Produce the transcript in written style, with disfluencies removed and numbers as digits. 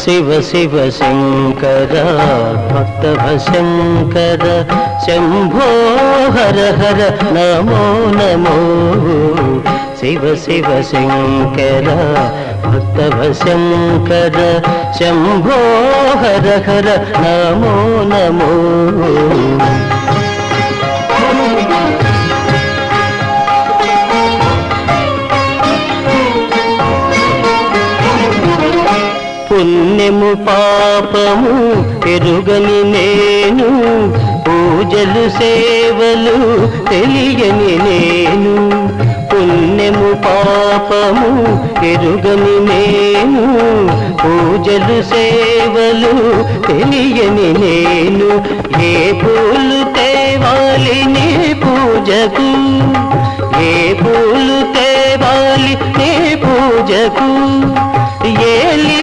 శివ శివ శంకర భక్తవ శంకర శంభో హర హర నమో నమో శివ శివ శంకర భక్తవ శంకర శంభో హర హర నమో నమో పుణ్యము పాపము ఎరుగని నేను పూజలు సేవలు తెలియని నేను పుణ్యము పాపము ఎరుగని నేను పూజలు సేవలు తెలియని నేను ఏ పూలు తేవాలి నీ పూజకు ఏ పూలు తేవాలి నీ పూజకు ఏలి